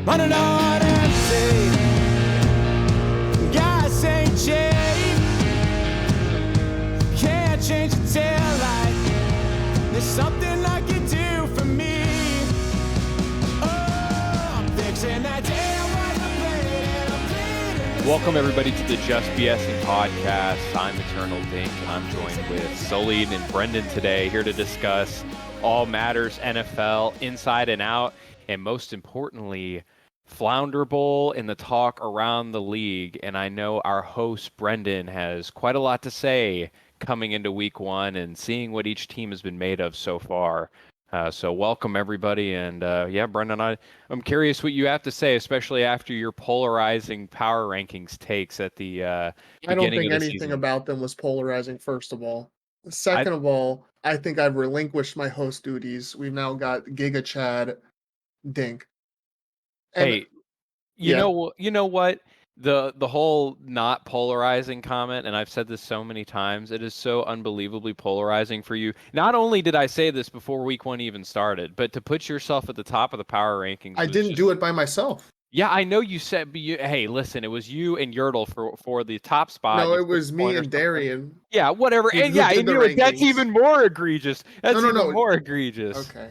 running on empty. Gas ain't cheap. Can't change the tail light. There's something I can do for me. Oh, I'm fixing that tail wiper blade and I'm bleeding. Welcome everybody to the Just-BSing podcast. I'm Eternal Dink and I'm joined with Sully and Brendan today, here to discuss all matters NFL inside and out, and most importantly, Flounder Bowl and the talk around the league. And I know our host Brendan has quite a lot to say coming into week one and seeing what each team has been made of so far. So welcome everybody, and Brendan, I'm curious what you have to say, especially after your polarizing power rankings takes at the I don't beginning think of the anything season. about them was polarizing, first of all. Second of all, I think I've relinquished my host duties. We've now got Giga Chad Dink. And Hey, you know what? The whole not polarizing comment, and I've said this so many times, it is so unbelievably polarizing for you. Not only did I say this before week one even started, but to put yourself at the top of the power rankings. I didn't do it by myself. Yeah, I know you said, but hey, listen, it was you and Yurtle for the top spot. No, You it was flipped me coin or and something. Darian. Yeah, whatever. Who And yeah, did and the you, that's rankings. even more egregious. That's No. even more egregious. Okay.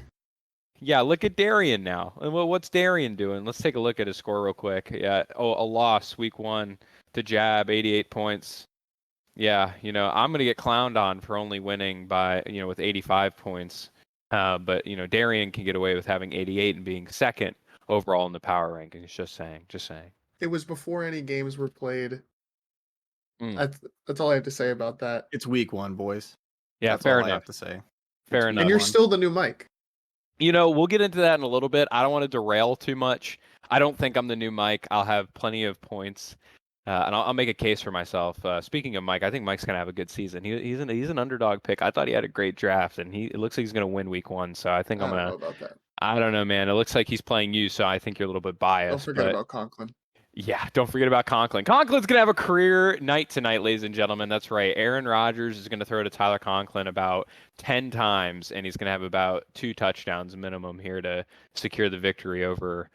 Yeah, look at Darian now. And what's Darian doing? Let's take a look at his score real quick. Yeah, a loss week one to Jab, 88 points. Yeah, I'm going to get clowned on for only winning by, with 85 points. But, Darian can get away with having 88 and being second overall in the power rankings. Just saying. It was before any games were played. Mm. That's all I have to say about that. It's week one, boys. Yeah, That's fair all enough. I have to say. Fair enough. And you're one. still the new Mike. We'll get into that in a little bit. I don't want to derail too much. I don't think I'm the new Mike. I'll have plenty of points, and I'll make a case for myself. Speaking of Mike, I think Mike's gonna have a good season. He's an underdog pick. I thought he had a great draft, and it looks like he's gonna win week one. So I think I don't know about that. I don't know, man. It looks like he's playing you, so I think you're a little bit biased. Don't forget about Conklin. Yeah, don't forget about Conklin. Conklin's going to have a career night tonight, ladies and gentlemen. That's right. Aaron Rodgers is going to throw to Tyler Conklin about 10 times, and he's going to have about 2 touchdowns minimum here to secure the victory over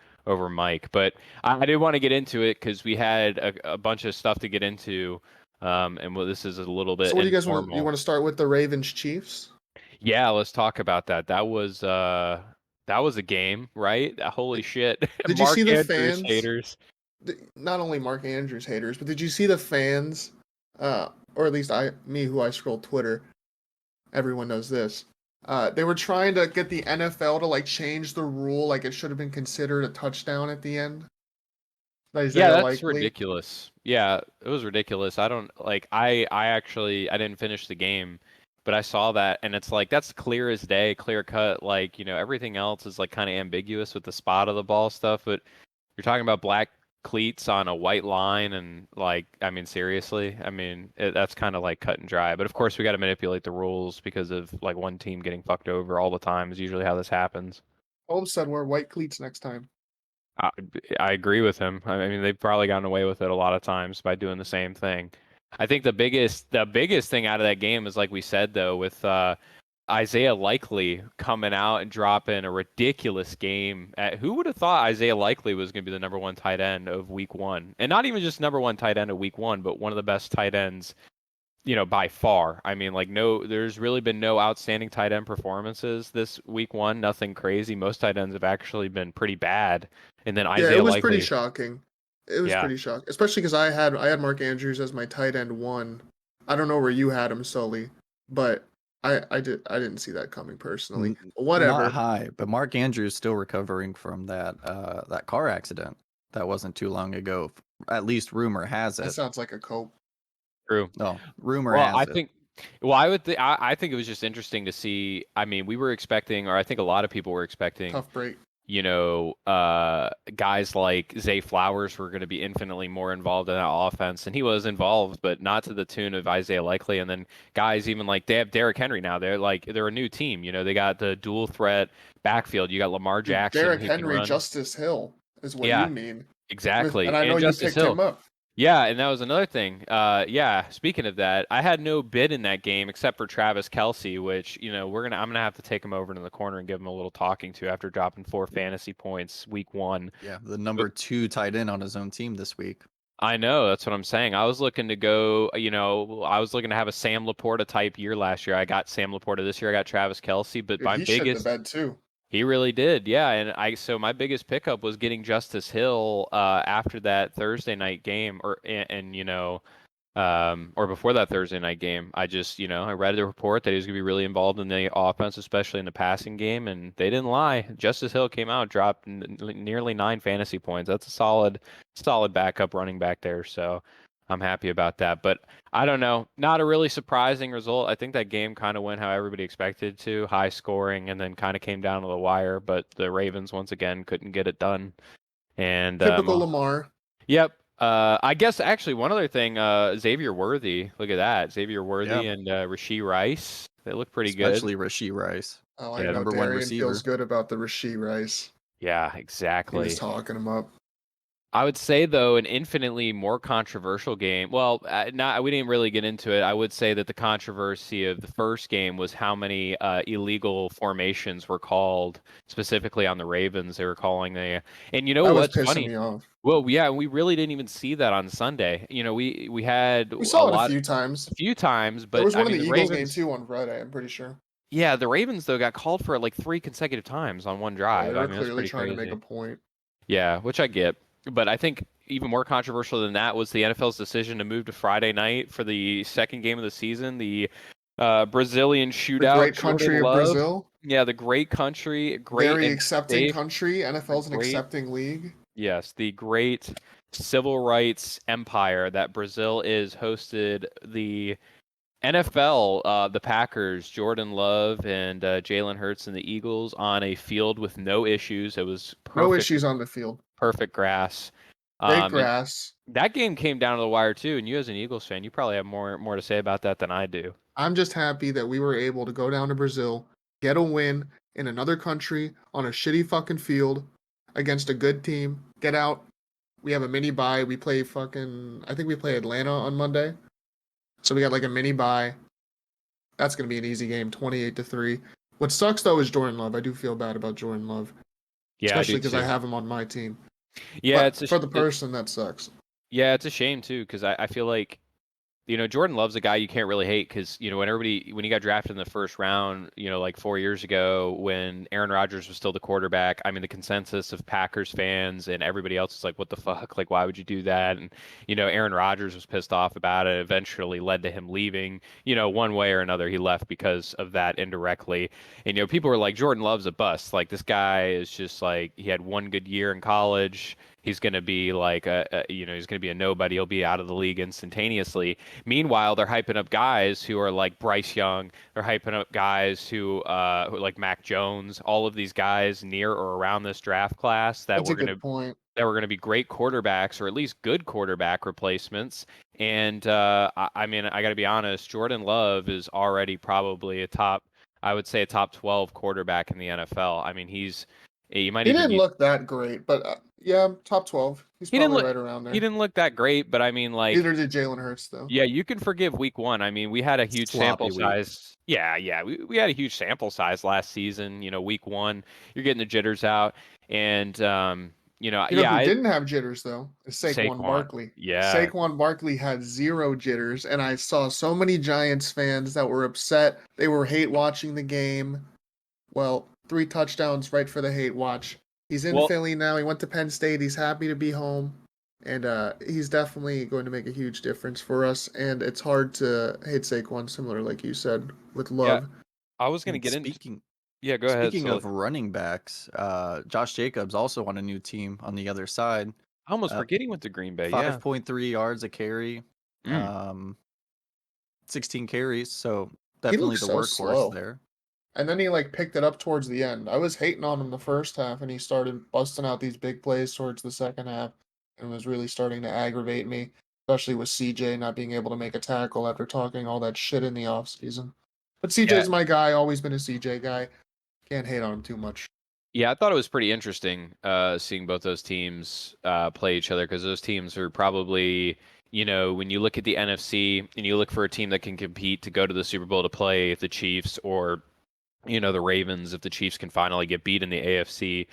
Mike. But I did want to get into it because we had a bunch of stuff to get into, and this is a little bit So what do you guys informal. want? You want to start with the Ravens Chiefs? Yeah, let's talk about that. That was a game, right? Holy shit. Did you Mark see the Andrews fans? haters. Not only Mark Andrews haters, but did you see the fans, or at least who I scroll Twitter, everyone knows this. They were trying to get the NFL to change the rule, like it should have been considered a touchdown at the end. Yeah, that's ridiculous. Yeah, it was ridiculous. I don't I didn't finish the game, but I saw that and it's that's clear as day, clear cut. Everything else is kind of ambiguous with the spot of the ball stuff, but you're talking about black cleats on a white line and seriously, that's kind of cut and dry. But of course we got to manipulate the rules because of one team getting fucked over all the time is usually how this happens. Holmes said wear white cleats next time. I agree with him. They've probably gotten away with it a lot of times by doing the same thing. I think the biggest thing out of that game is, like we said though, with Isaiah Likely coming out and dropping a ridiculous game. Who would have thought Isaiah Likely was going to be the number one tight end of week one? And not even just number one tight end of week one, but one of the best tight ends, by far. There's really been no outstanding tight end performances this week one. Nothing crazy. Most tight ends have actually been pretty bad. And then Isaiah it was Likely, pretty shocking. It was pretty shocking, especially because I had Mark Andrews as my tight end one. I don't know where you had him, Sully, but I didn't see that coming personally. Whatever. Not high, but Mark Andrews still recovering from that car accident that wasn't too long ago. At least rumor has it. That sounds like a cope. True. No, rumor has it. I think it was just interesting to see. We were expecting, or I think a lot of people were expecting, Tough break. Guys like Zay Flowers were going to be infinitely more involved in that offense, and he was involved, but not to the tune of Isaiah Likely. And then guys even they have Derrick Henry now. They're a new team. They got the dual threat backfield. You got Lamar Jackson. Derrick Henry, Justice Hill is what you mean. Exactly. And I know Justice you picked him up. Yeah, and that was another thing. Yeah, speaking of that, I had no bid in that game except for Travis Kelsey, which, I'm gonna have to take him over to the corner and give him a little talking to after dropping 4 fantasy points week 1. Yeah, the number 2 tight end on his own team this week. I know, that's what I'm saying. I was looking to go, I was looking to have a Sam Laporta type year last year. I got Sam Laporta this year. I got Travis Kelsey, but Dude, my he shit the biggest, bed too. he really did, yeah. So my biggest pickup was getting Justice Hill after that Thursday night game, or before that Thursday night game. I read the report that he was going to be really involved in the offense, especially in the passing game, and they didn't lie. Justice Hill came out, dropped nearly 9 fantasy points. That's a solid backup running back there. So I'm happy about that. But I don't know, not a really surprising result. I think that game kind of went how everybody expected to, high scoring, and then kind of came down to the wire. But the Ravens once again couldn't get it done. And Typical Lamar. Yep. I guess actually one other thing, Xavier Worthy. Look at that, Xavier Worthy Yeah. and Rashee Rice. They look pretty Especially good. Rashee Rice. Oh, I Yeah. know Number one Darian receiver. feels good about the Rashee Rice. Yeah, He was exactly. talking him up. I would say though an infinitely more controversial game. Well, not we didn't really get into it. I would say that the controversy of the first game was how many illegal formations were called specifically on the Ravens. They were calling and you know That was what's pissing funny? me off. Well, yeah, we really didn't even see that on Sunday. We had We a saw it a lot, few times. a few times, There but was I one in mean the the Eagles game Ravens. too on Friday, I'm pretty sure. Yeah, the Ravens though got called for it like 3 consecutive times on one Yeah, they drive. I were mean that's clearly pretty trying to make crazy. a point. Yeah, which I get. But I think even more controversial than that was the NFL's decision to move to Friday night for the second game of the season, the Brazilian The shootout. great Jordan country of Love. Brazil. Yeah, the great country, great Very and accepting safe, country. the NFL's an great. accepting league. Yes, the great civil rights empire that Brazil is hosted the NFL, the Packers, Jordan Love and Jalen Hurts and the Eagles on a field with no issues. It was No perfect, issues on the field. perfect grass. Great And grass. that game came down to the wire too. And you, as an Eagles fan, you probably have more to say about that than I do. I'm just happy that we were able to go down to Brazil, get a win in another country on a shitty fucking field against a good team. Get out. We have a mini bye. We play I think we play Atlanta on Monday. So we got like a mini bye. That's going to be an easy game, 28-3. What sucks though is Jordan Love. I do feel bad about Jordan Love, Yeah, I do especially because I too. have him on my team. Yeah, But for the person, that sucks. yeah, it's a shame too because I feel like Jordan Love's a guy you can't really hate because, when he got drafted in the first round, like 4 years ago when Aaron Rodgers was still the quarterback, I mean, the consensus of Packers fans and everybody else is like, what the fuck? Like, why would you do that? And, Aaron Rodgers was pissed off about it. Eventually led to him leaving, one way or another. He left because of that indirectly. And, people were like, Jordan Love's a bust. Like, this guy is just like, he had one good year in college. He's going to be like, he's going to be a nobody. He'll be out of the league instantaneously. Meanwhile, they're hyping up guys who are like Bryce Young. They're hyping up guys who like Mac Jones. All of these guys near or around this draft class That's a good point. that were going to be great quarterbacks or at least good quarterback replacements. And I mean, I got to be honest. Jordan Love is already probably I would say a top 12 quarterback in the NFL. I mean, he might He even didn't be. look that great, but yeah, top 12. He's He didn't probably look. right around He there. didn't look that great, but I mean, like, Neither did Jalen Hurts, though. yeah, you can forgive week 1. I mean, we had a huge sample Sloppy week. size. Yeah, we had a huge sample size last season. Week 1, you're getting the jitters out, and You know yeah, who didn't have jitters, though? Is Saquon Saquon. Barkley. Yeah, Saquon Barkley had zero jitters, and I saw so many Giants fans that were upset. They were hate watching the game. Well, 3 touchdowns right for the hate watch. He's in well, Philly now. He went to Penn State. He's happy to be home. And he's definitely going to make a huge difference for us. And it's hard to hate Saquon, similar like you said, with yeah. Love. I was gonna And get into. speaking Yeah, go ahead, speaking Sully. of running backs, Josh Jacobs also on a new team on the other side. I almost Uh, forgetting went to Green Bay. Yeah. 5.3 yards a carry, Mm. 16 carries. So He definitely looks the so workhorse slow. there. And then he like picked it up towards the end. I was hating on him the first half, and he started busting out these big plays towards the second half, and was really starting to aggravate me, especially with CJ not being able to make a tackle after talking all that shit in the offseason. But Yeah. CJ's my guy, always been a CJ guy. Can't hate on him too much. Yeah, I thought it was pretty interesting seeing both those teams play each other because those teams are probably, when you look at the NFC and you look for a team that can compete to go to the Super Bowl to play the Chiefs or, the Ravens, if the Chiefs can finally get beat in the AFC.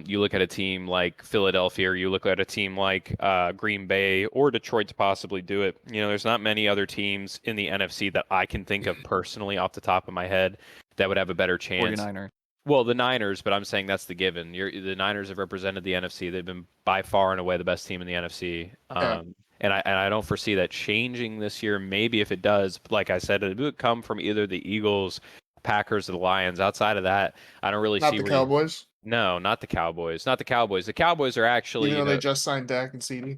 You look at a team like Philadelphia, or you look at a team like Green Bay or Detroit to possibly do it. There's not many other teams in the NFC that I can think of personally off the top of my head that would have a better chance. 49er. Well, the Niners, but I'm saying that's the given. The Niners have represented the NFC. They've been by far and away the best team in the NFC. Yeah. And I don't foresee that changing this year. Maybe if it does, like I said, it would come from either the Eagles, Packers, or the Lions. Outside of that, I don't really Not see the where Cowboys, No, not the Cowboys. Not the Cowboys. The Cowboys are actually, even though they just signed Dak and CD.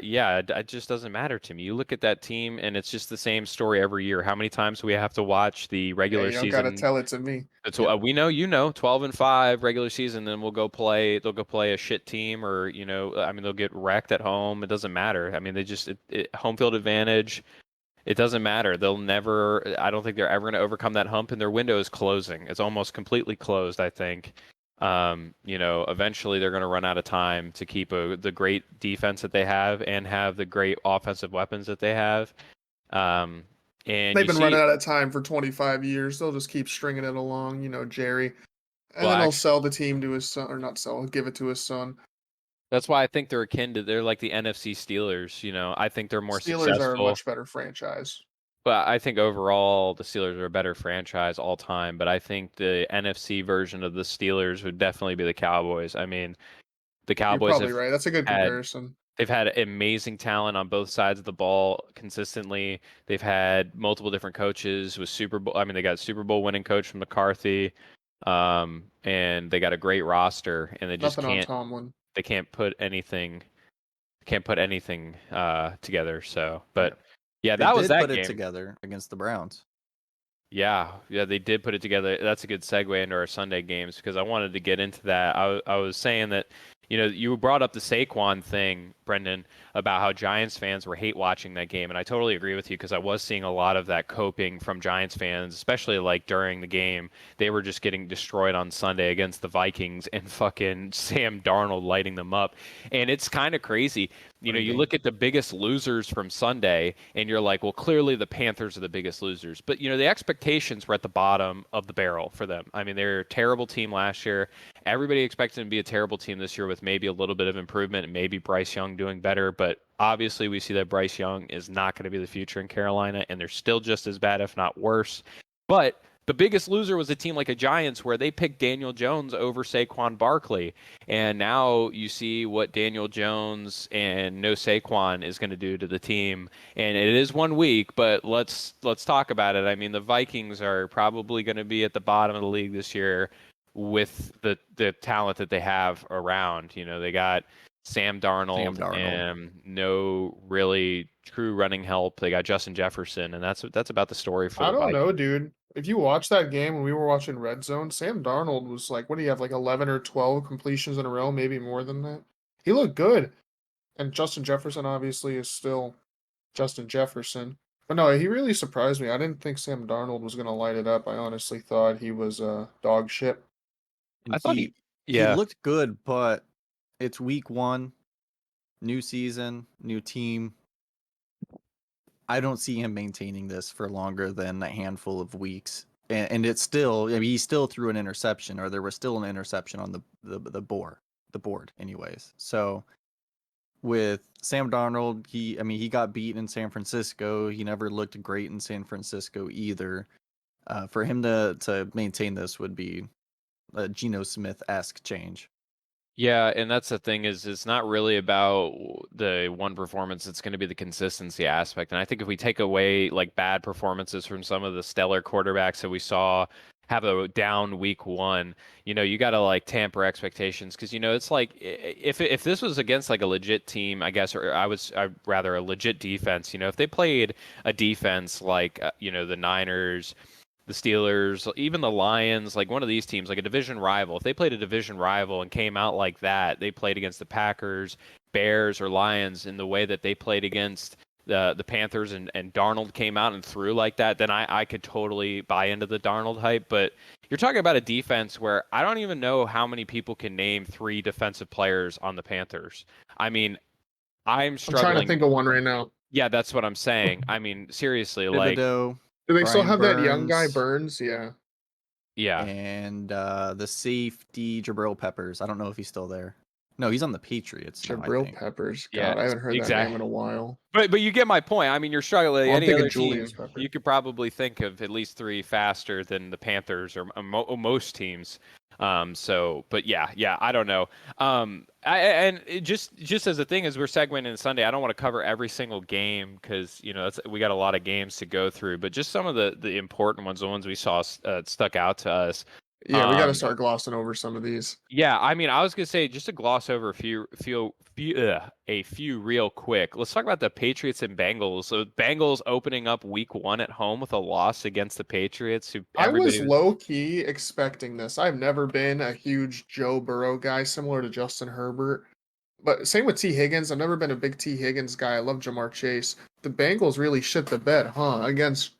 yeah, it just doesn't matter to me. You look at that team, and it's just the same story every year. How many times do we have to watch the Yeah, regular you don't gotta season? tell it to me. It's we know, 12-5 regular season, then we'll go play. They'll go play a shit team, or I mean, they'll get wrecked at home. It doesn't matter. I mean, they just home field advantage. It doesn't matter. They'll never. I don't think they're ever going to overcome that hump, and their window is closing. It's almost completely closed, I think. Eventually they're going to run out of time to keep the great defense that they have and have the great offensive weapons that they have. And They've you been see, running out of time for 25 years. They'll just keep stringing it along, Jerry. And well, then he'll actually, sell the team to his son, or not sell, give it to his son. that's why I think they're like the NFC Steelers. I think they're more Steelers are a successful. much better franchise. But I think overall the Steelers are a better franchise all time. But I think the NFC version of the Steelers would definitely be the Cowboys. I mean, the You're Cowboys probably have right. That's a good had comparison. They've had amazing talent on both sides of the ball consistently. They've had multiple different coaches with Super Bowl. I mean, they got a Super Bowl winning coach from McCarthy, and they got a great roster, and they just Nothing on can't. Tomlin. They can't put anything together. So, Yeah. but yeah, They that was did that put it game. together against the Browns. Yeah, they did put it together. That's a good segue into our Sunday games because I wanted to get into that. I was saying that, you brought up the Saquon thing, Brendan, about how Giants fans were hate watching that game, and I totally agree with you because I was seeing a lot of that coping from Giants fans, especially like during the game. They were just getting destroyed on Sunday against the Vikings and fucking Sam Darnold lighting them up. And it's kind of crazy. You look at the biggest losers from Sunday, and you're like, well, clearly the Panthers are the biggest losers. But, the expectations were at the bottom of the barrel for them. I mean, they were a terrible team last year. Everybody expected them to be a terrible team this year with maybe a little bit of improvement and maybe Bryce Young doing better. But obviously, we see that Bryce Young is not going to be the future in Carolina, and they're still just as bad, if not worse. But the biggest loser was a team like a Giants where they picked Daniel Jones over Saquon Barkley. And now you see what Daniel Jones and no Saquon is going to do to the team. And it is 1 week, but let's talk about it. I mean, the Vikings are probably going to be at the bottom of the league this year with the talent that they have around. They got Sam Darnold. And no really true running help. They got Justin Jefferson, and that's about the story for I the don't Vikings. know, dude. If you watch that game when we were watching Red Zone, Sam Darnold was like, what do you have, like 11 or 12 completions in a row, maybe more than that? He looked good. And Justin Jefferson obviously is still Justin Jefferson. But no, he really surprised me. I didn't think Sam Darnold was going to light it up. I honestly thought he was dog shit. And I thought he yeah. looked good, but it's week 1, new season, new team. I don't see him maintaining this for longer than a handful of weeks. And it's still, I mean, he still threw an interception, or there was still an interception on the board anyways. So with Sam Darnold, he got beat in San Francisco. He never looked great in San Francisco either. For him to maintain this would be a Geno Smith-esque change. Yeah, and that's the thing is it's not really about the one performance. It's going to be the consistency aspect. And I think if we take away like bad performances from some of the stellar quarterbacks that we saw have a down week 1, you got to like tamper expectations because it's like if this was against like a legit team, I guess, or I'd rather a legit defense. If they played a defense like the Niners, the Steelers, even the Lions, like one of these teams, like a division rival. If they played a division rival and came out like that, they played against the Packers, Bears, or Lions in the way that they played against the Panthers and Darnold came out and threw like that, then I could totally buy into the Darnold hype. But you're talking about a defense where I don't even know how many people can name 3 defensive players on the Panthers. I mean, I'm I'm struggling. trying to think of one right now. Yeah, that's what I'm saying. I mean, seriously, Thibodeau, Do they still Brian have that young guy Burns, Burns? Yeah. yeah. and the safety Jabril Peppers. I don't know if he's still there. No, he's on the Patriots now, I Jabril think. Peppers. Yeah, God, I haven't heard that exact- name in a while. But you get my point. I mean, you're struggling. Well, I'm Any thinking other team, Julius Pepper. you could probably think of at least 3 faster than the Panthers or most teams. But yeah, I don't know. Just as a thing, as we're segmenting Sunday, I don't want to cover every single game because we got a lot of games to go through. But just some of the important ones, the ones we saw stuck out to us. Yeah, we got to start glossing over some of these. Yeah, I mean, I was gonna say just to gloss over a few real quick. Let's talk about the Patriots and Bengals. So Bengals opening up Week 1 at home with a loss against the Patriots. I was low key expecting this. I've never been a huge Joe Burrow guy, similar to Justin Herbert. But same with T. Higgins. I've never been a big T. Higgins guy. I love Jamar Chase. The Bengals really shit the bed, huh? Against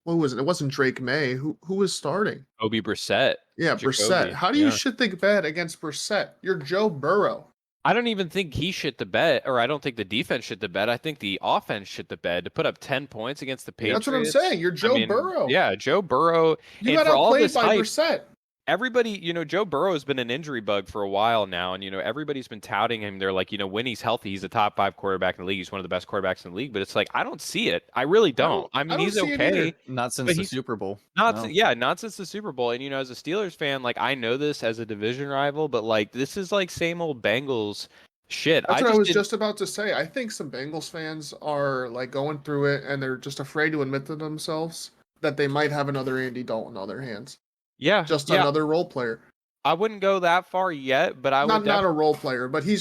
what was it? It wasn't Drake May. Who was starting? Jacoby Brissett. Yeah, Brissett. How do you shit the bed against Brissett? You're Joe Burrow. I don't even think he shit the bed, or I don't think the defense shit the bed. I think the offense shit the bed to put up 10 points against the Patriots. That's what I'm saying. You're Joe Burrow. Yeah, Joe Burrow. You and got for all outplayed this by hype, Brissett. everybody, Joe Burrow has been an injury bug for a while now, and everybody's been touting him. They're like, when he's healthy, he's a top 5 quarterback in the league. He's one of the best quarterbacks in the league. But it's like I don't see it. I really don't. I mean, he's okay. Not since the Super Bowl. Not since the Super Bowl. And as a Steelers fan, like I know this as a division rival, but like this is like same old Bengals shit. That's what I was just about to say. I think some Bengals fans are like going through it, and they're just afraid to admit to themselves that they might have another Andy Dalton on their hands. Yeah, just another role player. I wouldn't go that far yet, but I would not a role player, but he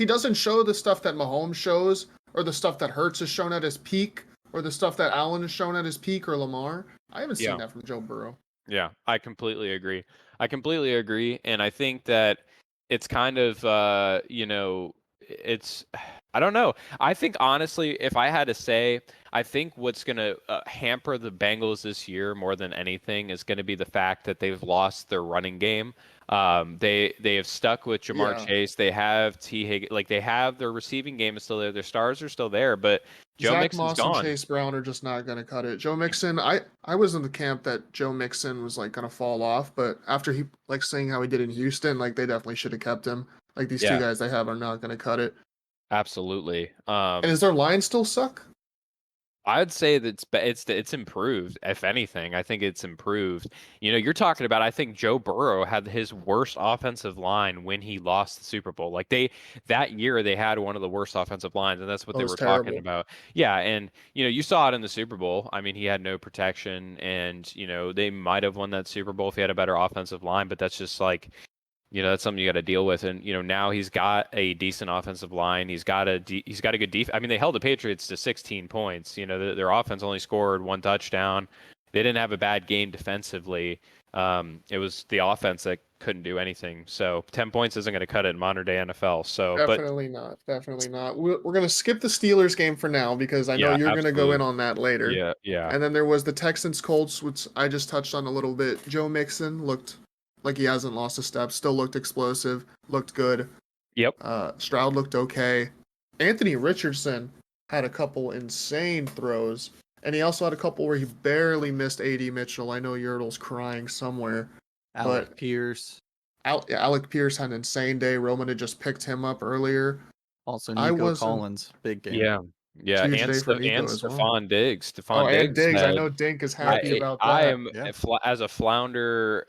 doesn't show the stuff that Mahomes shows, or the stuff that Hurts has shown at his peak, or the stuff that Allen has shown at his peak, or Lamar. I haven't seen that from Joe Burrow. Yeah, I completely agree. And I think that it's kind of it's I don't know. I think honestly, if I had to say, I think what's going to hamper the Bengals this year more than anything is going to be the fact that they've lost their running game. They have stuck with Jamar Chase. They have T. Higgins. Like they have their receiving game is still there. Their stars are still there, but Joe Zach Mixon's Moss gone. and Chase Brown are just not going to cut it. Joe Mixon, I was in the camp that Joe Mixon was like going to fall off, but after he like seeing how he did in Houston, like they definitely should have kept him. Like these 2 guys they have are not going to cut it. Absolutely. And is their line still suck? I'd say that it's improved. If anything, I think it's improved. You're talking about. I think Joe Burrow had his worst offensive line when he lost the Super Bowl. Like that year they had one of the worst offensive lines, and that's what they were talking about. Yeah, and you saw it in the Super Bowl. I mean, he had no protection, and they might have won that Super Bowl if he had a better offensive line. But that's just like. That's something you got to deal with. And, now he's got a decent offensive line. He's got a good defense. I mean, they held the Patriots to 16 points. Their offense only scored 1 touchdown. They didn't have a bad game defensively. It was the offense that couldn't do anything. So 10 points isn't going to cut it in modern day NFL. So Definitely not. We're going to skip the Steelers game for now because I know you're going to go in on that later. Yeah. And then there was the Texans Colts, which I just touched on a little bit. Joe Mixon looked like he hasn't lost a step. Still looked explosive. Looked good. Yep. Stroud looked okay. Anthony Richardson had a couple insane throws. And he also had a couple where he barely missed A.D. Mitchell. I know Yertle's crying somewhere. Alec Pierce. Alec Pierce had an insane day. Roman had just picked him up earlier. Also, Nico Collins. Big game. Yeah, and Stephon Diggs. And Diggs. I know Dink is happy about that. I am as a flounder,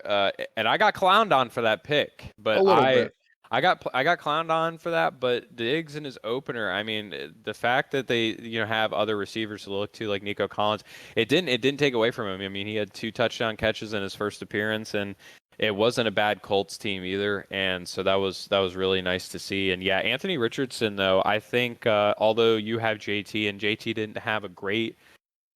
and I got clowned on for that pick, but a little bit. I got clowned on for that. But Diggs in his opener, I mean, the fact that they have other receivers to look to like Nico Collins, it didn't take away from him. I mean, he had 2 touchdown catches in his first appearance, and it wasn't a bad Colts team either, and so that was really nice to see. And yeah, Anthony Richardson though, I think although you have JT and JT didn't have a great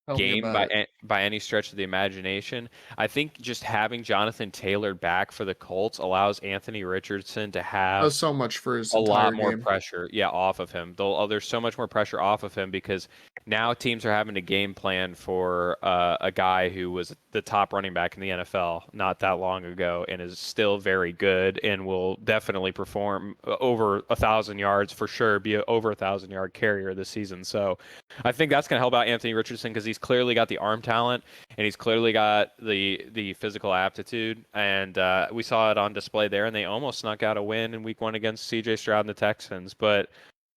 Tell me game about it. by any stretch of the imagination. I think just having Jonathan Taylor back for the Colts allows Anthony Richardson to have Does so much for his a lot entire more game. pressure, off of him. There's so much more pressure off of him because now teams are having to game plan for a guy who was the top running back in the NFL not that long ago and is still very good and will definitely perform over 1,000 yards for sure, be a over 1,000-yard carrier this season. So I think that's going to help out Anthony Richardson because he's clearly got the arm talent and he's clearly got the physical aptitude, and we saw it on display there. And they almost snuck out a win in Week 1 against C.J. Stroud and the Texans. But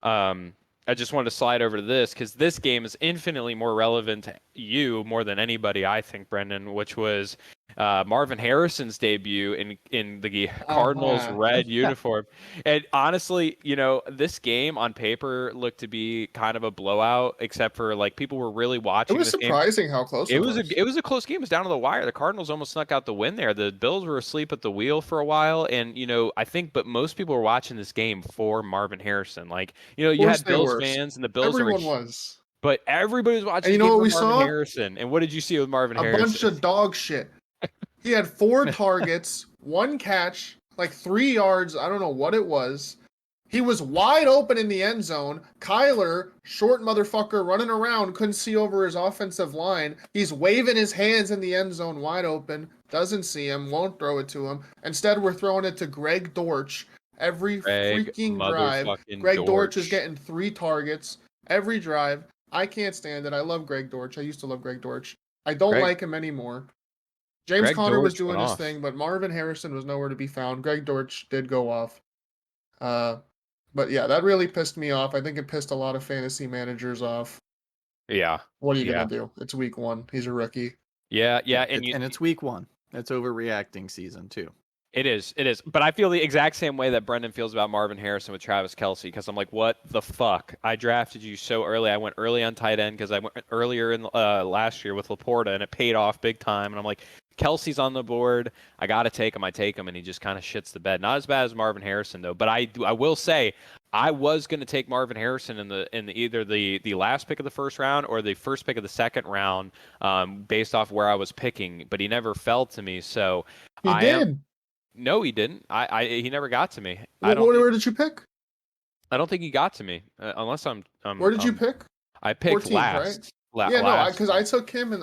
I just wanted to slide over to this because this game is infinitely more relevant to you more than anybody, I think, Brendan, which was Marvin Harrison's debut in the Cardinals Uh-huh. red uniform. And honestly, this game on paper looked to be kind of a blowout, except for like people were really It watching was this game. surprising how close it was. It was a close game. It was down to the wire. The Cardinals almost snuck out the win there. The Bills were asleep at the wheel for a while, and I think, but most people were watching this game for Marvin Harrison. Like, you Of course had they Bills were. fans, and the Bills Everyone were, was. but everybody was watching And you the know game what for we Marvin saw? Harrison. And what did you see with Marvin A Harrison? bunch of dog shit. He had 4 targets, 1 catch, like 3 yards. I don't know what it was. He was wide open in the end zone. Kyler, short motherfucker, running around, couldn't see over his offensive line. He's waving his hands in the end zone wide open. Doesn't see him, won't throw it to him. Instead, we're throwing it to Greg Dortch every Greg freaking drive. motherfucking Greg Dortch is Dortch. getting 3 targets every drive. I can't stand it. I love Greg Dortch. I used to love Greg Dortch. I don't Greg- like him anymore. James Greg Conner was Dortch doing went his off. thing, but Marvin Harrison was nowhere to be found. Greg Dortch did go off. But yeah, that really pissed me off. I think it pissed a lot of fantasy managers off. Yeah. What are you Yeah. gonna do? It's week 1. He's a rookie. Yeah. And it's week 1. It's overreacting season too. It is. But I feel the exact same way that Brendan feels about Marvin Harrison with Travis Kelce because I'm like, what the fuck? I drafted you so early. I went early on tight end because I went earlier in last year with Laporta, and it paid off big time. And I'm like, Kelsey's on the board. I got to take him. I take him, and he just kind of shits the bed. Not as bad as Marvin Harrison, though. But I will say, I was going to take Marvin Harrison in either the last pick of the first round or the first pick of the second round based off where I was picking, but he never fell to me. So He did. No, he didn't. He never got to me. Where did you pick? I don't think he got to me unless I'm. Where did you pick? I picked 14th, last. right? Yeah, no, because I took him in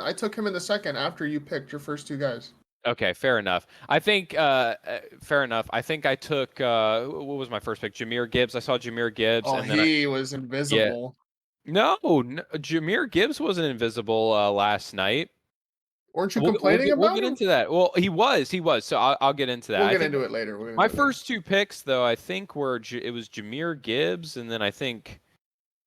the second after you picked your first 2 guys. Okay, fair enough. I think fair enough. I think I took what was my first pick? Jahmyr Gibbs. I saw Jahmyr Gibbs. Oh, and then he was invisible. no, Jahmyr Gibbs wasn't invisible last night. Weren't you complaining about We'll get him? into that. Well, he was. So I'll get into that. We'll get into it later. My first 2 picks, though, I think it was Jahmyr Gibbs, and then I think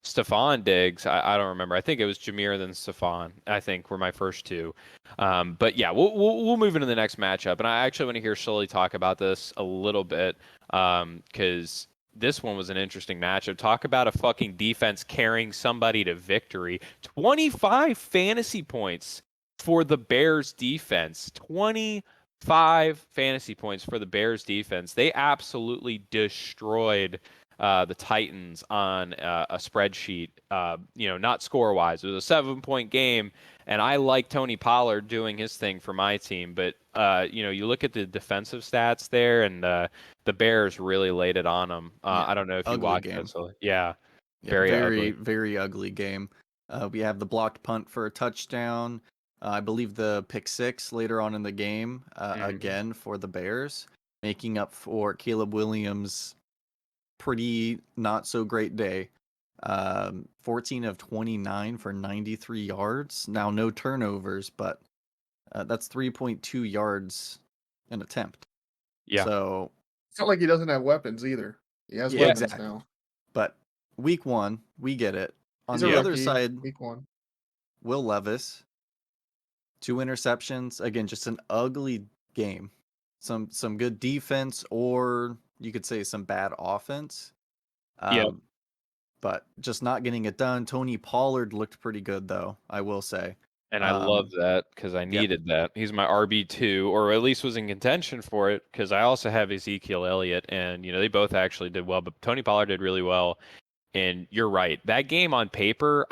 Stephon Diggs. I don't remember. I think it was Jahmyr then Stephon. I think were my first 2. But yeah, we'll move into the next matchup, and I actually want to hear Sully talk about this a little bit because this one was an interesting matchup. Talk about a fucking defense carrying somebody to victory. 25 fantasy points for the Bears defense. 25 fantasy points for the Bears defense. They absolutely destroyed the Titans on a spreadsheet, not score-wise. It was a 7-point game, and I like Tony Pollard doing his thing for my team. But, you look at the defensive stats there, and the Bears really laid it on them. I don't know if you watched it. So, yeah, very ugly. Very ugly game. We have the blocked punt for a touchdown. I believe the pick 6 later on in the game, again for the Bears, making up for Caleb Williams' pretty not so great day. 14 of 29 for 93 yards. Now no turnovers, but that's 3.2 yards an attempt. Yeah. So it's not like he doesn't have weapons either. He has weapons now. But week 1, we get it. On He's the a other rookie, side, week 1. Will Levis, 2 interceptions. Again, just an ugly game. Some good defense, or you could say some bad offense. But just not getting it done. Tony Pollard looked pretty good, though, I will say. And I love that because I needed that. He's my RB2, or at least was in contention for it, because I also have Ezekiel Elliott, and they both actually did well. But Tony Pollard did really well. And you're right. That game on paper,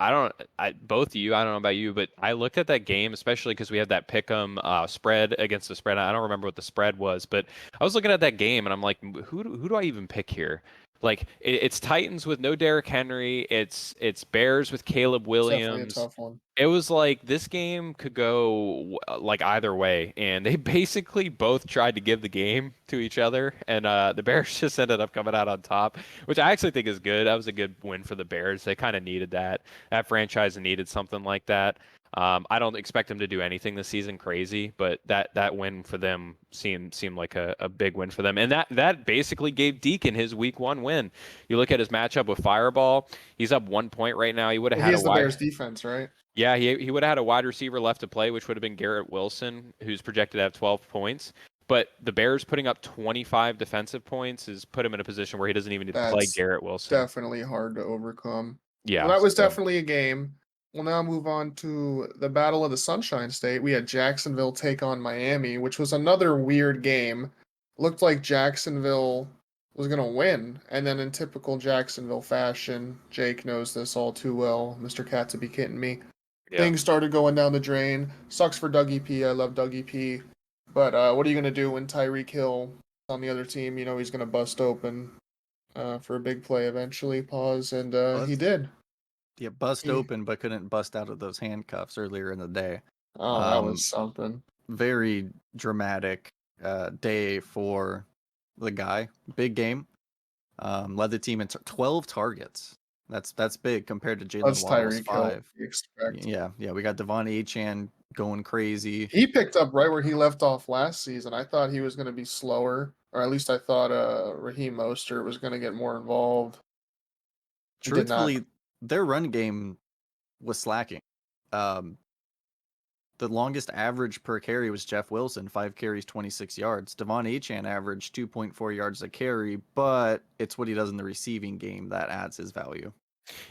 both of you, I don't know about you, but I looked at that game, especially because we had that pick'em spread against the spread. I don't remember what the spread was, but I was looking at that game and I'm like, who do I even pick here? Like it's Titans with no Derrick Henry. It's Bears with Caleb It's definitely a Williams. tough one. It was like this game could go like either way, and they basically both tried to give the game to each other, and the Bears just ended up coming out on top, which I actually think is good. That was a good win for the Bears. They kind of needed that. That franchise needed something like that. I don't expect them to do anything this season crazy, but that win for them seemed like a big win for them, and that basically gave Deacon his week 1 win. You look at his matchup with Fireball. He's up 1 point right now. He would have Well, had he a has the wide. Bears defense, right? Yeah, he would have had a wide receiver left to play, which would have been Garrett Wilson, who's projected to have 12 points. But the Bears putting up 25 defensive points has put him in a position where he doesn't even need to play That's Garrett Wilson. definitely hard to overcome. Yeah, Well, that was so definitely a game. We'll now move on to the Battle of the Sunshine State. We had Jacksonville take on Miami, which was another weird game. Looked like Jacksonville was going to win. And then in typical Jacksonville fashion, Jake knows this all too well. Mr. Cat to be kidding me. yeah. Things started going down the drain. Sucks for Dougie P. I love Dougie P. But what are you going to do when Tyreek Hill on the other team? You know he's going to bust open for a big play eventually. Pause. And he did. Yeah, bust He- open, but couldn't bust out of those handcuffs earlier in the day. Oh, that was something. Very dramatic day for the guy. Big game. Led the team in 12 targets. That's big compared to Jalen That's Waddle's Tyreek Hill. 5. You expect. Yeah. We got Devon Achane going crazy. He picked up right where he left off last season. I thought he was going to be slower, or at least I thought Raheem Mostert was going to get more involved. He did not. Truthfully, their run game was slacking. The longest average per carry was Jeff Wilson, 5 carries, 26 yards. Devon Achane averaged 2.4 yards a carry, but it's what he does in the receiving game that adds his value.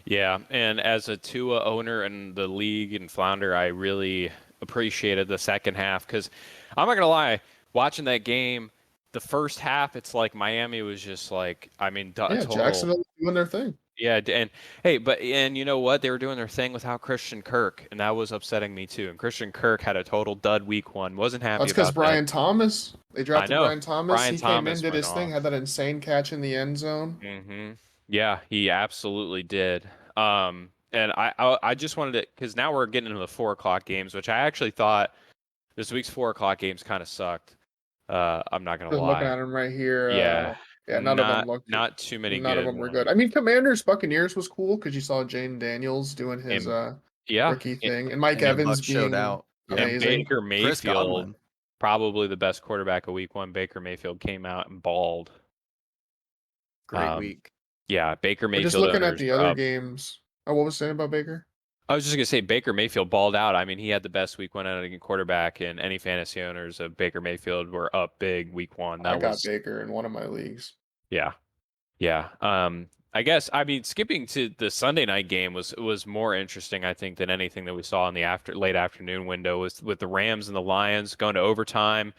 Yeah, and as a Tua owner in the league and flounder, I really appreciated the second half because I'm not gonna lie, watching that game, the first half, it's like Miami was just like, I mean, Yeah, total. Jacksonville was doing their thing. Yeah, and hey, and you know what? They were doing their thing without Christian Kirk, and that was upsetting me too. And Christian Kirk had a total dud week 1. Wasn't happy That's because about Brian Thomas. They drafted know. Brian Thomas. Brian He Thomas came in, did went his thing, off. had that insane catch in the end zone. Mm-hmm. Yeah, he absolutely did. And I just wanted to, because now we're getting into the 4 o'clock games, which I actually thought this week's 4 o'clock games kind of sucked. I'm not gonna Just looking lie. at him right here. Yeah, Yeah, none of them looked. not too many None of good them were ones. good. I mean, Commanders Buccaneers was cool because you saw Jane Daniels doing his Yeah, rookie thing, and Mike And the Evans Bucs showed being out. Yeah. and amazing. Baker Chris Mayfield, Godwin. probably the best quarterback of week 1. Baker Mayfield came out and balled. Great week. Yeah, Baker But Mayfield. just looking at owners the were other up. games. Oh, what was saying about Baker? I was just gonna say Baker Mayfield balled out. I mean, he had the best week 1 out of any quarterback, and any fantasy owners of Baker Mayfield were up big week 1. That I got was Baker in one of my leagues. yeah. I guess I mean skipping to the Sunday night game was more interesting, I think, than anything that we saw in the late afternoon window. Was with the Rams and the Lions going to overtime.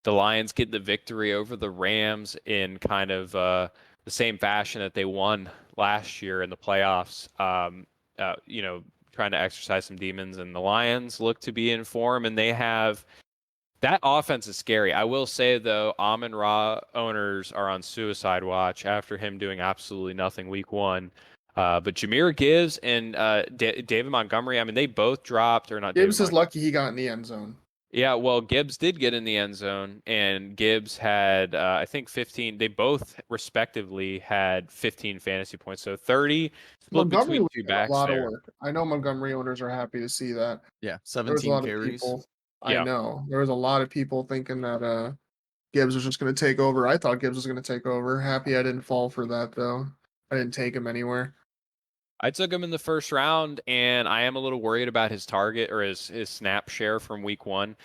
The Lions get the victory over the Rams in kind of the same fashion that they won last year in the playoffs. Trying to exercise some demons, and the Lions look to be in form, and they have that offense is scary. I will say though, Amon-Ra owners are on suicide watch after him doing absolutely nothing week 1. But Jahmyr Gibbs and David Montgomery, I mean, they both dropped, or not. Gibbs is lucky he got in the end zone. Yeah, well, Gibbs did get in the end zone, and Gibbs had, I think, 15. They both respectively had 15 fantasy points, so 30 split Montgomery between was two doing backs a lot there. of work. I know Montgomery owners are happy to see that. Yeah, There was a 17 lot of carries. people. Yeah. I know there was a lot of people thinking that Gibbs was just going to take over. I thought Gibbs was going to take over. Happy I didn't fall for that though. I didn't take him anywhere. I took him in the first round, and I am a little worried about his target or his snap share from week 1.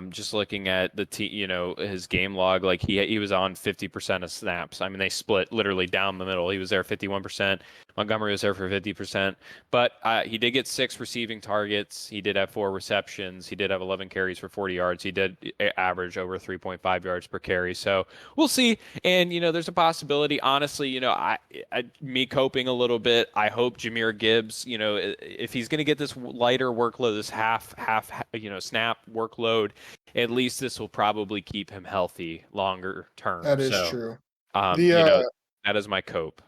Just looking at his game log, like he was on 50% of snaps. I mean, they split literally down the middle. He was there 51%, Montgomery was there for 50%. But he did get 6 receiving targets. He did have 4 receptions. He did have 11 carries for 40 yards. He did average over 3.5 yards per carry. So we'll see. And, there's a possibility. Honestly, me coping a little bit, I hope Jahmyr Gibbs, if he's going to get this lighter workload, this half, snap workload, at least this will probably keep him healthy longer term. That is So, true. that is my cope.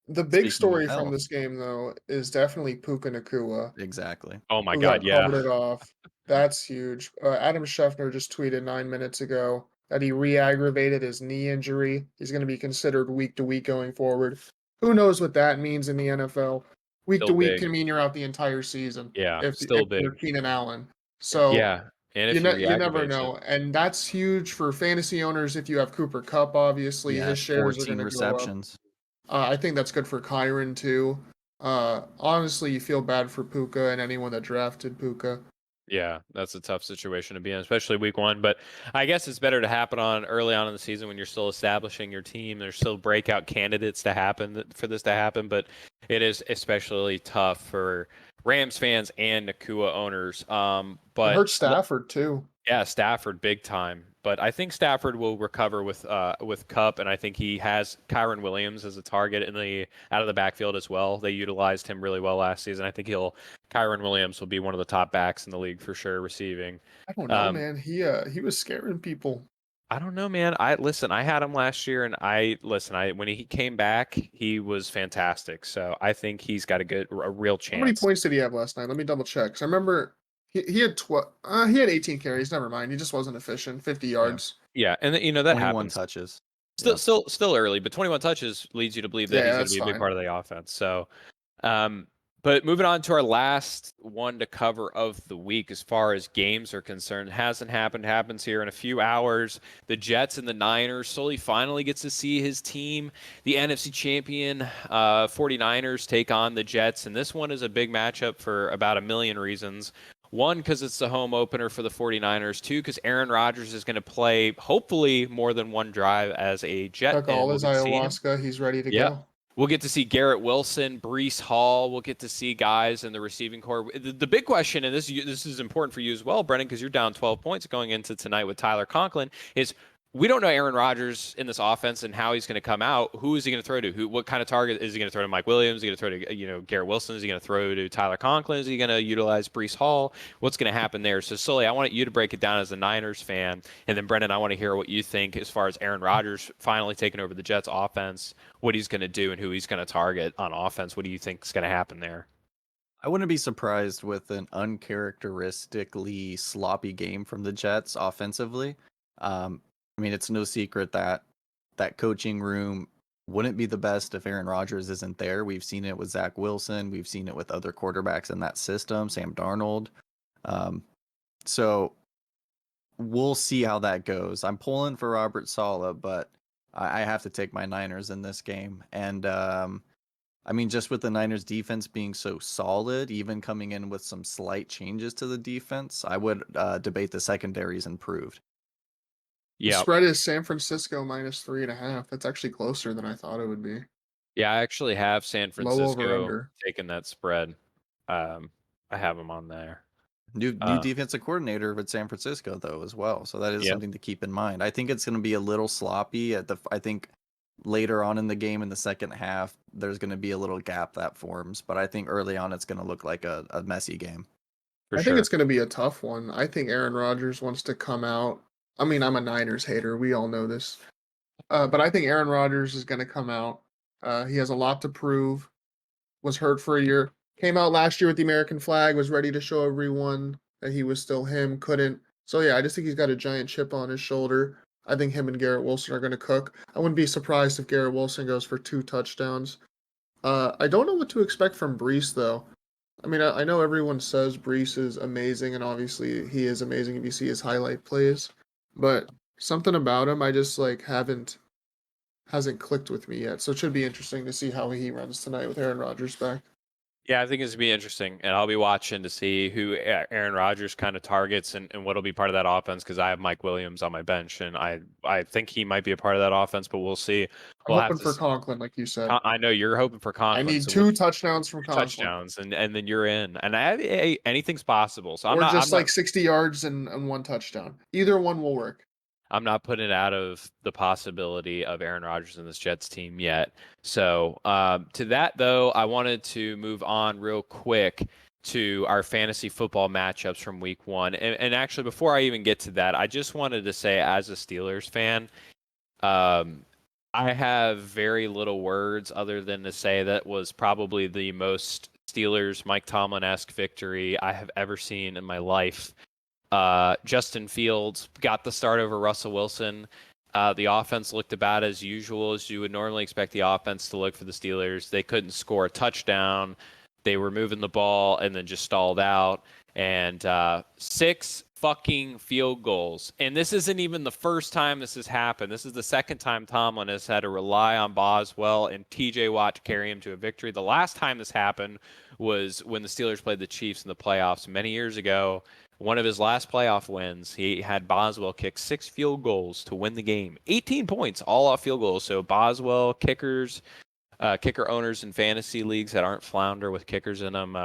The big Speaking of story from health. this game, though, is definitely Puka Nacua, Exactly. Oh my who God, got yeah. carted off. That's huge. Adam Scheffner just tweeted 9 minutes ago that he re-aggravated his knee injury. He's going to be considered week to week going forward. Who knows what that means in the NFL? Week to Still week big. can mean you're out the entire season. Yeah, if still you're big. Keenan Allen. So Yeah, and if he you never re-aggravates know, it. and that's huge for fantasy owners. If you have Cooper Kupp, obviously Yeah, his shares are 14 going to go up. receptions. I think that's good for Kyron too. Honestly, you feel bad for Puka and anyone that drafted Puka. Yeah, that's a tough situation to be in, especially week 1. But I guess it's better to happen early on in the season when you're still establishing your team. There's still breakout candidates for this to happen, but it is especially tough for Rams fans and Nakua owners. It But hurts Stafford too. yeah, Stafford big time. But I think Stafford will recover with Cup, and I think he has Kyron Williams as a target out of the backfield as well. They utilized him really well last season. I think Kyron Williams will be one of the top backs in the league for sure, receiving. I don't know, man. He was scaring people. I don't know, man. I had him last year, and when he came back, he was fantastic. So I think he's got a real chance. How many points did he have last night? Let me double check. 'Cause I remember he had 12. He had 18 carries. Never mind. He just wasn't efficient. 50 yards. Yeah, and that 21 happens. touches. Still early, but 21 touches leads you to believe that Yeah, he's going that's to be a big fine. part of the offense. So, but moving on to our last one to cover of the week, as far as games are concerned, hasn't happened. Happens here in a few hours. The Jets and the Niners. Sully finally gets to see his team, the NFC champion 49ers, take on the Jets, and this one is a big matchup for about a million reasons. One, because it's the home opener for the 49ers. 2, because Aaron Rodgers is going to play, hopefully, more than one drive as a Jet. Took And all we'll his get to see him. ayahuasca. He's ready to Yeah. go. We'll get to see Garrett Wilson, Breece Hall. We'll get to see guys in the receiving corps. The big question, and this is important for you as well, Brennan, because you're down 12 points going into tonight with Tyler Conklin, is we don't know Aaron Rodgers in this offense and how he's going to come out. Who is he going to throw to? What kind of target is he going to throw to? Mike Williams? Is he going to throw to Garrett Wilson? Is he going to throw to Tyler Conklin? Is he going to utilize Breece Hall? What's going to happen there? So Sully, I want you to break it down as a Niners fan, and then Brendan, I want to hear what you think as far as Aaron Rodgers finally taking over the Jets offense, what he's going to do, and who he's going to target on offense. What do you think is going to happen there? I wouldn't be surprised with an uncharacteristically sloppy game from the Jets offensively. It's no secret that that coaching room wouldn't be the best if Aaron Rodgers isn't there. We've seen it with Zach Wilson. We've seen it with other quarterbacks in that system, Sam Darnold. So we'll see how that goes. I'm pulling for Robert Saleh, but I have to take my Niners in this game. And just with the Niners defense being so solid, even coming in with some slight changes to the defense, I would debate the secondary is improved. The spread is San Francisco -3.5. That's actually closer than I thought it would be. Yeah, I actually have San Low over Francisco under. taking that spread. I have them on there. New defensive coordinator at San Francisco though as well, so that is Yep. something to keep in mind. I think it's going to be a little sloppy I think later on in the game in the second half there's going to be a little gap that forms, but I think early on it's going to look like a messy game. I think it's going to be a tough one. I think Aaron Rodgers wants to come out. I'm a Niners hater. We all know this. But I think Aaron Rodgers is going to come out. He has a lot to prove. Was hurt for a year. Came out last year with the American flag. Was ready to show everyone that he was still him. Couldn't. So yeah, I just think he's got a giant chip on his shoulder. I think him and Garrett Wilson are going to cook. I wouldn't be surprised if Garrett Wilson goes for 2 touchdowns. I don't know what to expect from Breece though. I know everyone says Breece is amazing, and obviously he is amazing if you see his highlight plays. But something about him, I just hasn't clicked with me yet. So it should be interesting to see how he runs tonight with Aaron Rodgers back. Yeah, I think it's gonna be interesting, and I'll be watching to see who Aaron Rodgers kind of targets and what'll be part of that offense because I have Mike Williams on my bench, and I think he might be a part of that offense, but we'll see. I'm We'll have hoping to. for Conklin, like you said. I know you're hoping for I Conklin, need so we'll 2 touchdowns from Conklin, touchdowns, and then you're in, and anything's possible. So or I'm just not like 60 yards and 1 touchdown. Either one will work. I'm not putting it out of the possibility of Aaron Rodgers in this Jets team yet. So to that, though, I wanted to move on real quick to our fantasy football matchups from week 1. And actually, before I even get to that, I just wanted to say, as a Steelers fan, I have very little words other than to say that was probably the most Steelers Mike Tomlin-esque victory I have ever seen in my life. Justin Fields got the start over Russell Wilson. The offense looked about as usual as you would normally expect the offense to look for the Steelers. They couldn't score a touchdown. They were moving the ball and then just stalled out. And 6 fucking field goals. And this isn't even the first time this has happened. This is the second time Tomlin has had to rely on Boswell and TJ Watt to carry him to a victory. The last time this happened was when the Steelers played the Chiefs in the playoffs many years ago. One of his last playoff wins, he had Boswell kick 6 field goals to win the game. 18 points, all off field goals. So Boswell, kicker owners in fantasy leagues that aren't flounder with kickers in them,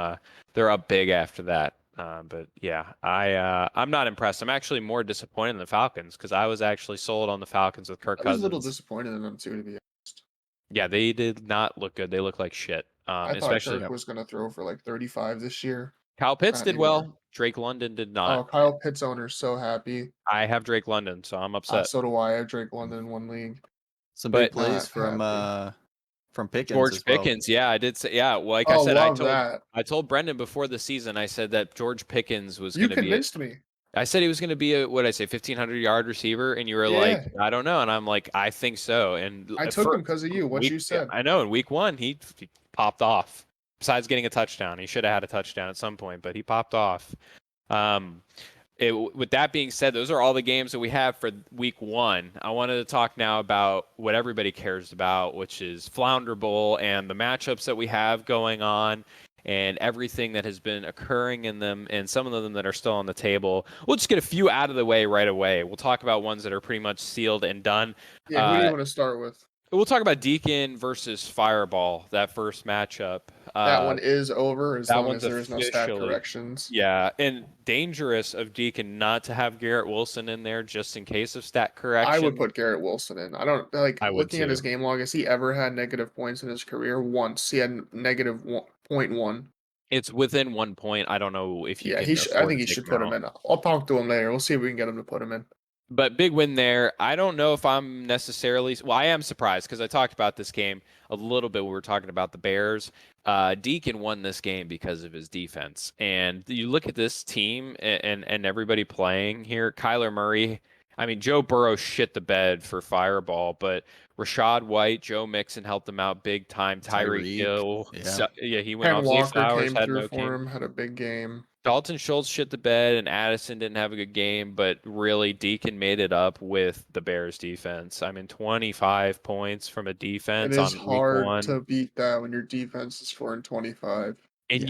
they're up big after that. But yeah, I'm not impressed. I'm actually more disappointed in the Falcons because I was actually sold on the Falcons with Kirk I was Cousins. a little disappointed in them too, to be honest. Yeah, they did not look good. They look like shit. I thought Especially Kirk was going to throw for like 35 this year. Kyle Pitts Not did anymore. well. Drake London did Oh, not. Kyle Pitts owner's so happy. I have Drake London, so I'm upset. So do I. I have Drake London in one league. Some But big plays Not from Pickens George as well. Pickens, yeah, I did say, yeah. Like I Oh, said, love that. I told Brendan before the season, I said that George Pickens was You going to be. convinced me. I said he was going to be a, what did I say, 1,500-yard receiver, and you were like, Yeah. I don't know, and I'm like, I think so. And I took him because of you, what you said. I know in week 1 he popped off. Besides getting a touchdown, he should have had a touchdown at some point, but he popped off. With that being said, those are all the games that we have for week 1. I wanted to talk now about what everybody cares about, which is Flounder Bowl and the matchups that we have going on and everything that has been occurring in them and some of them that are still on the table. We'll just get a few out of the way right away. We'll talk about ones that are pretty much sealed and done. Yeah, who do you want to start with? We'll talk about Deacon versus Fireball, that first matchup. That one is over as that long one's as there is no stat officially- corrections. Yeah, and dangerous of Deacon not to have Garrett Wilson in there just in case of stat correction. I would put Garrett Wilson in. I don't like I would looking at his too. game log. Has he ever had negative points in his career? Once he had negative 0.1. It's within 1 point. I don't know if you Yeah, can. he should. I afford think to he take should put him out. in. I'll talk to him later. We'll see if we can get him to put him in. But big win there. I don't know if I'm necessarily. Well, I am surprised because I talked about this game a little bit when we were talking about the Bears. Deacon won this game because of his defense. And you look at this team and everybody playing here. Kyler Murray. I mean, Joe Burrow shit the bed for Fireball, but Rashad White, Joe Mixon helped him out big time. Tyreek Hill. Yeah. He went Ken off. Zay Walker Flowers came had through no for game. him. Had a big game. Dalton Schultz shit the bed, and Addison didn't have a good game, but really Deacon made it up with the Bears defense. I mean, 25 points from a defense It is on week hard 1. to beat that when your defense is scoring 25. And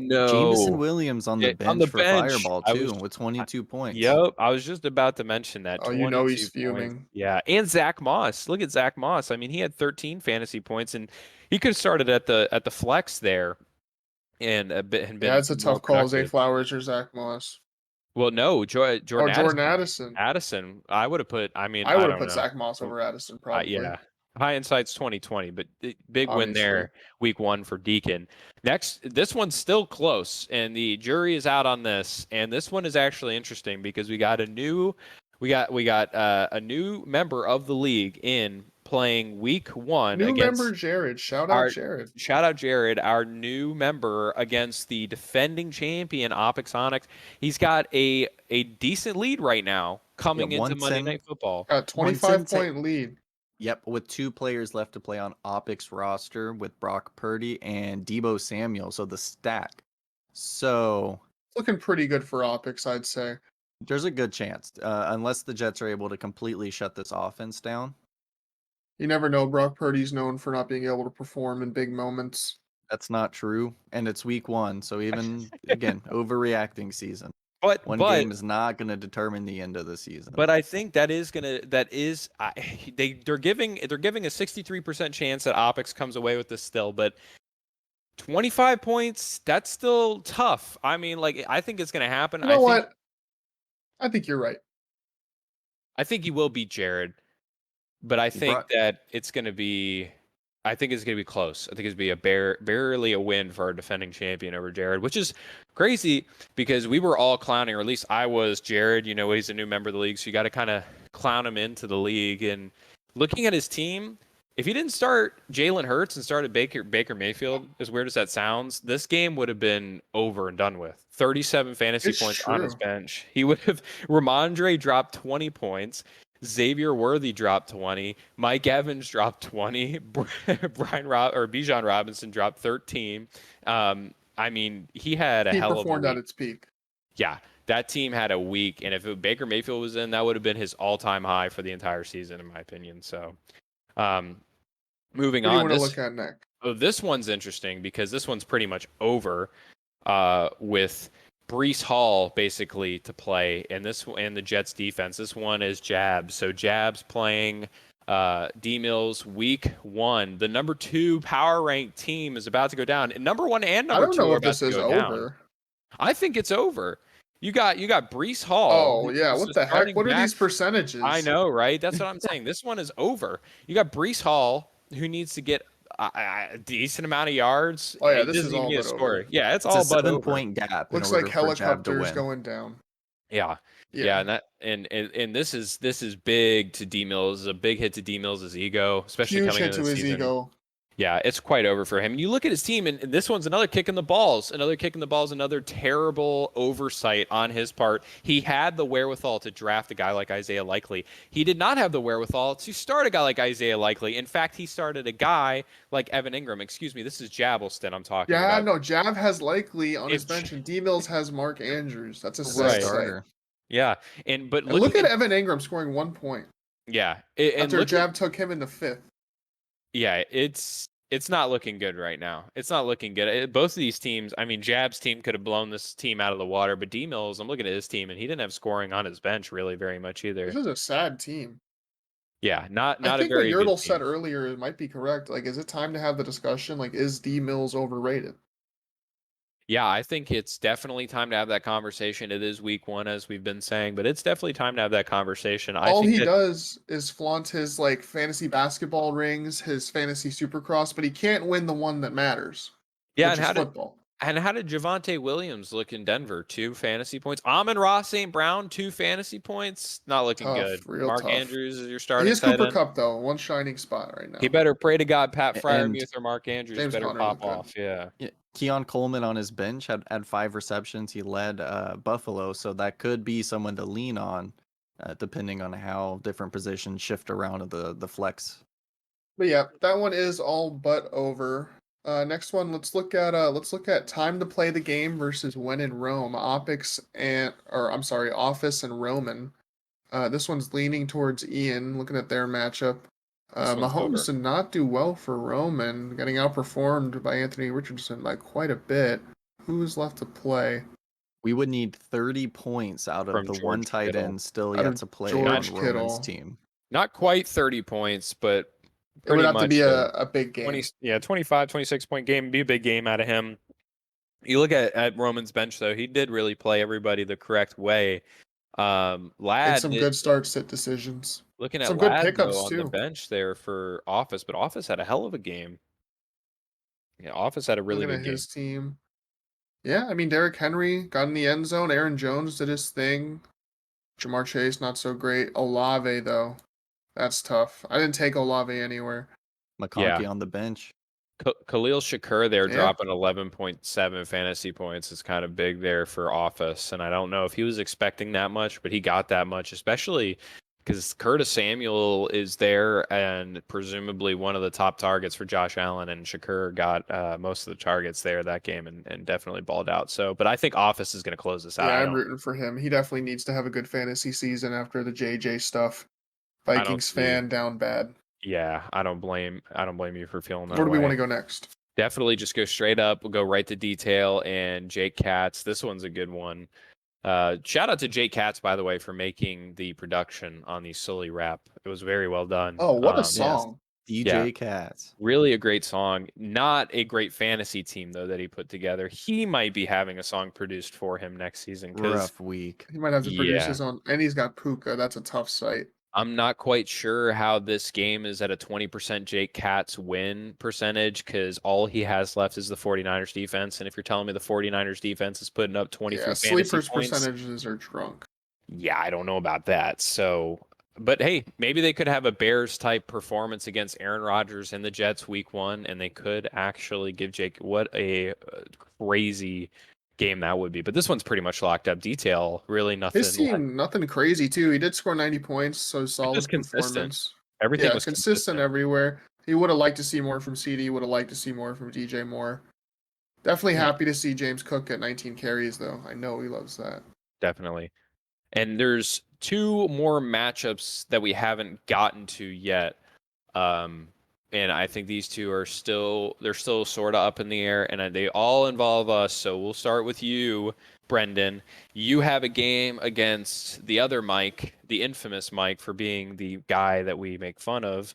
Yeah, Jameson Williams on the Yeah, bench on the for bench. Fireball I too was- with 22 points. Yep, I was just about to mention that. Oh, you know he's 22 points. fuming. Yeah, and Zach Moss. Look at Zach Moss. I mean, he had 13 fantasy points, and he could have started at the flex there, and been Yeah, it's a more tough call. Zay productive. Flowers or Zach Moss. Well, no, Jordan Addison. Addison, I would have put. I mean, I would don't have put know. Zach Moss over Addison probably. Yeah. Hindsight's 2020, but big win Obviously. there, week 1 for Deacon. Next, this one's still close, and the jury is out on this. And this one is actually interesting because we got a new member of the league in playing week 1 New against member Jared. Shout out Jared. Shout out Jared, our new member against the defending champion Opix Onyx. He's got a decent lead right now coming into Monday Night Football. Got 25-point lead. Yep, with 2 players left to play on Opix roster with Brock Purdy and Deebo Samuel, so the stack. So Looking pretty good for Opix, I'd say. there's a good chance, unless the Jets are able to completely shut this offense down. You never know. Brock Purdy's known for not being able to perform in big moments. That's not true, and it's week 1, so even again, overreacting season. But One but game is not going to determine the end of the season. but I think they're giving a 63% chance that Opix comes away with this still, but 25 points, that's still tough. I mean, like, I think it's going to happen. You know what? I think you're right. I think he will beat Jared, but I think that it's going to be close. I think it's going to be barely a win for our defending champion over Jared, which is crazy because we were all clowning, or at least I was, Jared. You know, he's a new member of the league, so you got to kind of clown him into the league. And looking at his team, if he didn't start Jalen Hurts and started Baker Mayfield, as weird as that sounds, this game would have been over and done with. 37 fantasy points on his bench. He would have. Ramondre dropped 20 points. Xavier Worthy dropped 20. Mike Evans dropped 20. Bijan Robinson dropped 13. I mean, he had a hell of a week. He performed at its peak. Yeah, that team had a week, and if Baker Mayfield was in, that would have been his all-time high for the entire season, in my opinion. So, moving on. What do you want to look at next? Oh, this one's interesting because this one's pretty much over with Breece Hall basically to play, and the Jets defense. This one is Jabs. So Jabs playing D Mills week 1. The number 2 power ranked team is about to go down. And number 1 and number 2 are about to go down. I think it's over. You got Breece Hall. Oh yeah, what the heck? What are these percentages? I know, right? That's what I'm saying. This one is over. You got Breece Hall, who needs to get a decent amount of yards. Oh yeah, this is all but over. Yeah, it's all but over. 7-point gap. Looks like helicopters going down. Yeah. And this is big to D Mills. This is a big hit to D Mills' ego, especially huge coming hit into the to his season. ego. Yeah, it's quite over for him. And you look at his team, and this one's another kick in the balls. Another terrible oversight on his part. He had the wherewithal to draft a guy like Isaiah Likely. He did not have the wherewithal to start a guy like Isaiah Likely. In fact, he started a guy like Evan Ingram. Excuse me, this is Jabbleston I'm talking about. Yeah, no, Jab has Likely on his bench, and D Mills has Mark Andrews. That's a starter. Yeah, but look at Evan Ingram scoring 1 point. Yeah, after Jab took him in the 5th. Yeah, it's not looking good right now. It's not looking good. Both of these teams, I mean, Jab's team could have blown this team out of the water, but D Mills, I'm looking at his team, and he didn't have scoring on his bench really very much either. This is a sad team. Yeah, not I think a very what good Yertle said earlier, it might be correct. Like, is it time to have the discussion? Like, is D Mills overrated? Yeah, I think it's definitely time to have that conversation. It is week 1, as we've been saying, but it's definitely time to have that conversation. All he does is flaunt his like fantasy basketball rings, his fantasy supercross, but he can't win the one that matters. Yeah, which is football. And how did Javonte Williams look in Denver? 2 fantasy points. Amon-Ra St. Brown, 2 fantasy points. Not looking good. Mark Andrews is your starting. He is Cooper Kupp though, one shining spot right now. He better pray to God Pat Freiermuth or Mark Andrews James better pop off. Yeah. Keon Coleman on his bench had 5 receptions. He led Buffalo, so that could be someone to lean on, depending on how different positions shift around the flex. But yeah, that one is all but over. Next one, let's look at time to play the game versus when in Rome. Office and Roman. This one's leaning towards Ian. Looking at their matchup. Mahomes did not do well for Roman, getting outperformed by Anthony Richardson by quite a bit. Who's left to play? We would need 30 points out of the one tight end still yet to play on Roman's team. Not quite 30 points, but it would have to be a big game. 25, 26-point game. Be a big game out of him. You look at Roman's bench, though. He did really play everybody the correct way. Ladd some good start-sit decisions. Looking at some Ladd, good pickups on the bench there for Office, but Office had a hell of a game. Yeah, Office had a really good game. His team. Yeah, I mean, Derrick Henry got in the end zone. Aaron Jones did his thing. Jamar Chase, not so great. Olave, though, that's tough. I didn't take Olave anywhere. McConkey on the bench. Khalil Shakur there dropping 11.7 fantasy points is kind of big there for Office, and I don't know if he was expecting that much, but he got that much, especially because Curtis Samuel is there and presumably one of the top targets for Josh Allen, and Shakur got most of the targets there that game and definitely balled out. So, but I think Office is going to close this out. Yeah, I'm rooting for him. He definitely needs to have a good fantasy season after the JJ stuff. Vikings fan down bad. Yeah, I don't blame you for feeling that. Where do we want to go next? Definitely just go straight up. We'll go right to detail. And Jake Katz, this one's a good one. Shout out to Jake Katz, by the way, for making the production on the Sully rap. It was very well done. Oh, what a Yes. song! Yeah. DJ Cats. Really a great song. Not a great fantasy team, though, that he put together. He might be having a song produced for him next season because, Rough week. He might have to produce yeah, his own, and he's got Puka. That's a tough sight. I'm not quite sure how this game is at a 20% Jake Katz win percentage because all he has left is the 49ers defense. And if you're telling me the 49ers defense is putting up 23 Yeah, fantasy sleepers points, percentages are drunk. yeah, I don't know about that. So, but hey, maybe they could have a Bears type performance against Aaron Rodgers and the Jets week 1, and they could actually give Jake what a crazy game that would be. But this one's pretty much locked up. Detail, really nothing. His team, nothing crazy too. He did score 90 points, so solid consistent. performance. Everything Yeah, was consistent everywhere. He would have liked to see more from CD. Would have liked to see more from DJ Moore. Definitely Yeah. happy to see James Cook get 19 carries, though. I know he loves that. Definitely. And there's 2 more matchups that we haven't gotten to yet. And I think these 2 are still sort of up in the air, and they all involve us. So we'll start with you, Brendan. You have a game against the other Mike, the infamous Mike, for being the guy that we make fun of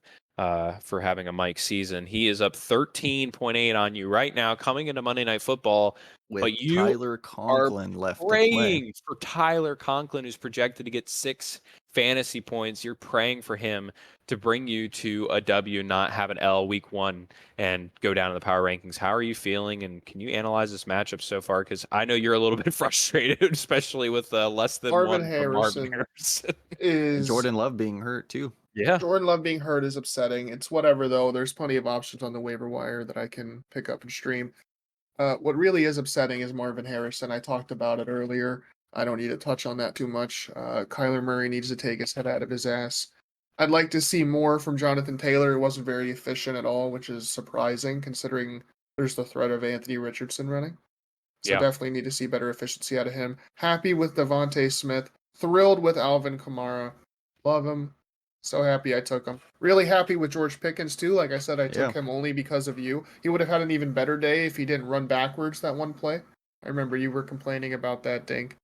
for having a Mike season. He is up 13.8 on you right now, coming into Monday Night Football. With But you Tyler Conklin left to play. praying for Tyler Conklin, who's projected to get 6 fantasy points. You're praying for him to bring you to a W, not have an L week 1 and go down in the power rankings. How are you feeling? And can you analyze this matchup so far? Because I know you're a little bit frustrated, especially with less than Marvin 1 from Marvin Harrison Harrison. is Jordan Love being hurt too. Yeah. Jordan Love being hurt is upsetting. It's whatever though. There's plenty of options on the waiver wire that I can pick up and stream. What really is upsetting is Marvin Harrison. I talked about it earlier. I don't need to touch on that too much. Kyler Murray needs to take his head out of his ass. I'd like to see more from Jonathan Taylor. It wasn't very efficient at all, which is surprising considering there's the threat of Anthony Richardson running. So Yeah. definitely need to see better efficiency out of him. Happy with Devontae Smith. Thrilled with Alvin Kamara. Love him. So happy I took him. Really happy with George Pickens too. Like I said, I took him only because of you. He would have had an even better day if he didn't run backwards that one play. I remember you were complaining about that, Dink.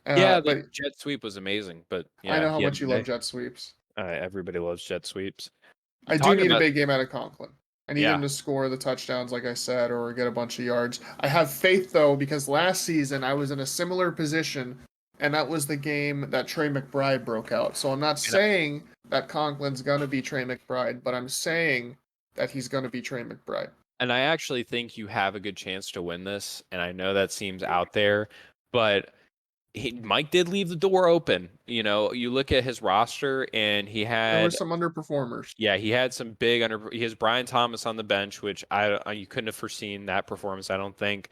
Yeah, the But jet sweep was amazing. But I yeah, know how he had much a you day. love jet sweeps. Everybody loves jet sweeps. I do Talking need a about- big game out of Conklin. I need Yeah. him to score the touchdowns, like I said, or get a bunch of yards. I have faith, though, because last season I was in a similar position, and that was the game that Trey McBride broke out. So I'm not saying that Conklin's going to be Trey McBride, but I'm saying that he's going to be Trey McBride. And I actually think you have a good chance to win this. And I know that seems out there, but Mike did leave the door open. You know, you look at his roster and he There were had, some underperformers. yeah, he had some big he has Brian Thomas on the bench, which you couldn't have foreseen that performance, I don't think.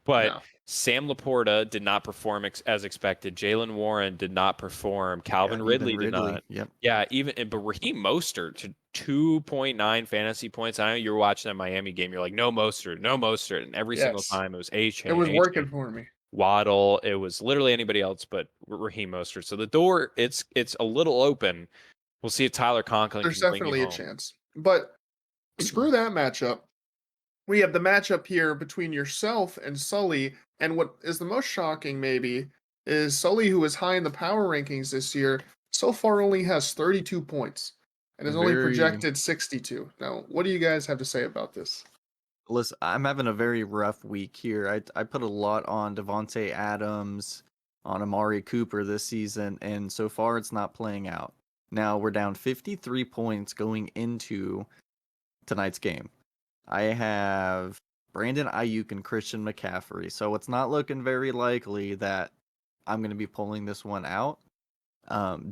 But No. Sam Laporta did not perform as expected. Jalen Warren did not perform. Calvin Ridley did not. Yep. Yeah, but Raheem Mostert to 2.9 fantasy points. I know you're watching that Miami game. You're like, no Mostert. And every single Yes. time it was A-Chain. It was A-Chain, working for me. Waddle. It was literally anybody else but Raheem Mostert. So the door, it's a little open. We'll see if Tyler Conklin There's can bring you definitely a home. chance. But screw that matchup. We have the matchup here between yourself and Sully. And what is the most shocking, maybe, is Sully, who is high in the power rankings this year, so far only has 32 points and is only Very- projected 62. Now, what do you guys have to say about this? Listen, I'm having a very rough week here. I put a lot on Devontae Adams, on Amari Cooper this season, and so far it's not playing out. Now we're down 53 points going into tonight's game. I have Brandon Ayuk and Christian McCaffrey, so it's not looking very likely that I'm going to be pulling this one out.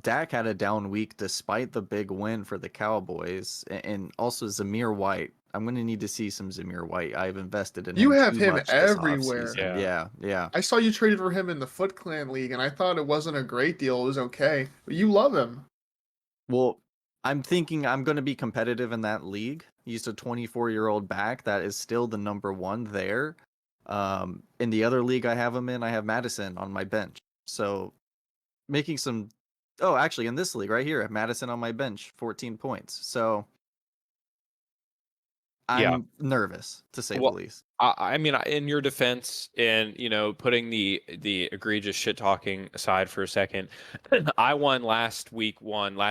Dak had a down week despite the big win for the Cowboys, and also Zamir White. I'm going to need to see some Zamir White. I've invested in You him have too him much this everywhere. offseason. Yeah. I saw you traded for him in the Foot Clan League, and I thought it wasn't a great deal. It was okay. But you love him. Well, I'm thinking I'm going to be competitive in that league. He's a 24-year-old back that is still the number one there. In the other league I have him in, I have Madison on my bench. So making some... Oh, actually, in this league right here, I have Madison on my bench, 14 points. So I'm nervous, to say the Well, least. I mean, in your defense, and putting the egregious shit talking aside for a second, I won last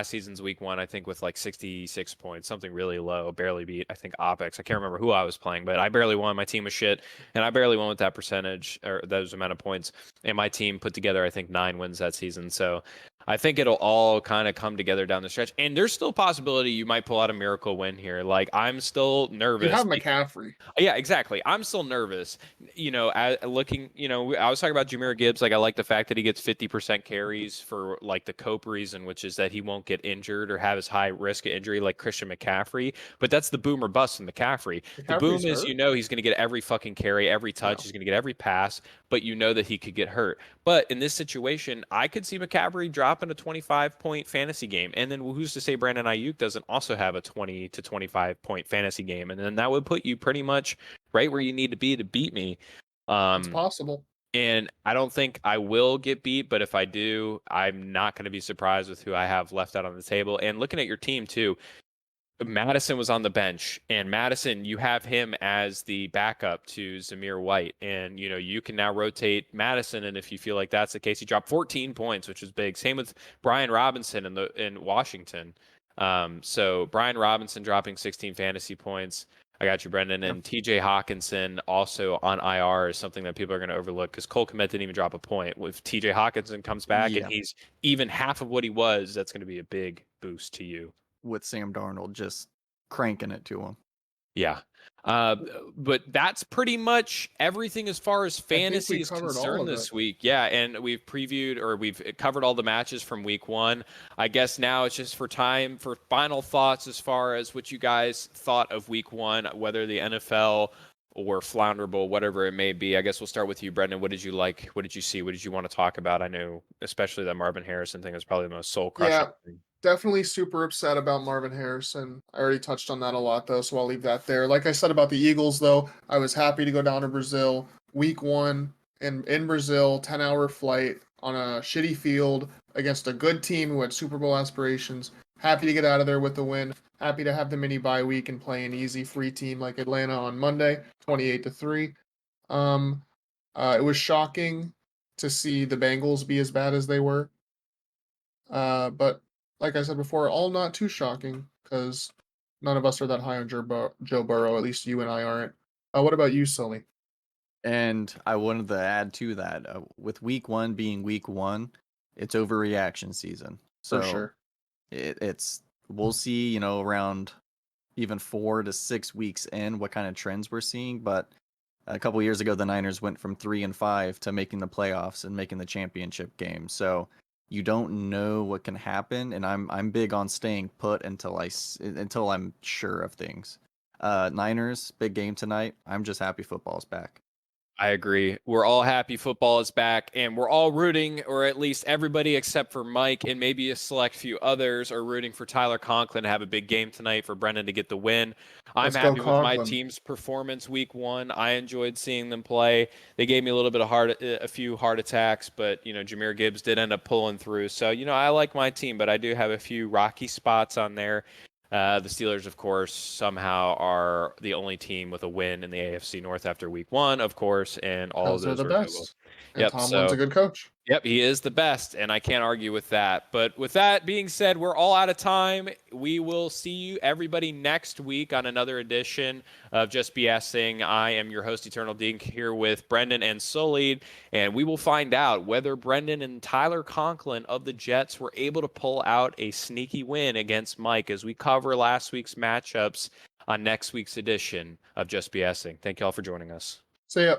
season's week 1, I think with like 66 points, something really low, barely beat, I think Opex. I can't remember who I was playing, but I barely won. My team was shit, and I barely won with that percentage or those amount of points. And my team put together, I think, 9 wins that season. So I think it'll all kind of come together down the stretch. And there's still a possibility you might pull out a miracle win here. Like, I'm still You nervous. have McCaffrey. Yeah, exactly. I'm still nervous. Looking, I was talking about Jahmyr Gibbs. Like, I like the fact that he gets 50% carries for like the cope reason, which is that he won't get injured or have as high risk of injury like Christian McCaffrey. But that's the boom or bust in McCaffrey. The boom McCaffrey's is, hurt. he's going to get every fucking carry, every touch. No. He's going to get every pass, but that he could get hurt. But in this situation, I could see McCaffrey dropping a 25-point fantasy game. And then who's to say Brandon Ayuk doesn't also have a 20 to 25-point fantasy game? And then that would put you pretty much right where you need to be to beat me. It's possible. And I don't think I will get beat, but if I do, I'm not going to be surprised with who I have left out on the table. And looking at your team too, Madison was on the bench, and Madison, you have him as the backup to Zamir White, and you can now rotate Madison. And if you feel like that's the case, he dropped 14 points, which is big. Same with Brian Robinson in Washington. So Brian Robinson dropping 16 fantasy points. I got you, Brendan. And TJ Hawkinson also on IR is something that people are going to overlook because Cole Kmet didn't even drop a point. If TJ Hawkinson comes back and he's even half of what he was, that's going to be a big boost to you. With Sam Darnold just cranking it to him. Yeah. But that's pretty much everything as far as fantasy is concerned this week. Yeah, and we've covered all the matches from week 1. I guess now it's just time for final thoughts as far as what you guys thought of week 1, whether the NFL or Flounder Bowl, whatever it may be. I guess we'll start with you, Brendan. What did you like? What did you see? What did you want to talk about? I know especially that Marvin Harrison thing is probably the most soul-crushing thing. Definitely super upset about Marvin Harrison. I already touched on that a lot, though, so I'll leave that there. Like I said about the Eagles, though, I was happy to go down to Brazil. Week 1 in Brazil, 10-hour flight on a shitty field against a good team who had Super Bowl aspirations. Happy to get out of there with the win. Happy to have the mini bye week and play an easy free team like Atlanta on Monday, 28-3. It was shocking to see the Bengals be as bad as they were. But like I said before, all not too shocking because none of us are that high on Joe Burrow. At least you and I aren't. What about you, Sully? And I wanted to add to that, with week 1 being week 1, it's overreaction season. So For sure. We'll see, around even 4 to 6 weeks in what kind of trends we're seeing. But a couple years ago, the Niners went from 3-5 to making the playoffs and making the championship game. So you don't know what can happen, and I'm big on staying put until I'm sure of things. Niners, big game tonight. I'm just happy football's back. I agree. We're all happy football is back, and we're all rooting, or at least everybody except for Mike and maybe a select few others are rooting for Tyler Conklin to have a big game tonight, for Brendan to get the win. I'm happy with my team's performance week 1. I enjoyed seeing them play. They gave me a little bit of a few heart attacks, but Jahmyr Gibbs did end up pulling through. So I like my team, but I do have a few rocky spots on there. The Steelers, of course, somehow are the only team with a win in the AFC North after week 1, of course, and all of those are the best. And Tomlin's a good coach. Yep, he is the best, and I can't argue with that. But with that being said, we're all out of time. We will see you, everybody, next week on another edition of Just-BSing. I am your host, Eternal Dink, here with Brendan and Sully, and we will find out whether Brendan and Tyler Conklin of the Jets were able to pull out a sneaky win against Mike as we cover last week's matchups on next week's edition of Just-BSing. Thank you all for joining us. See ya.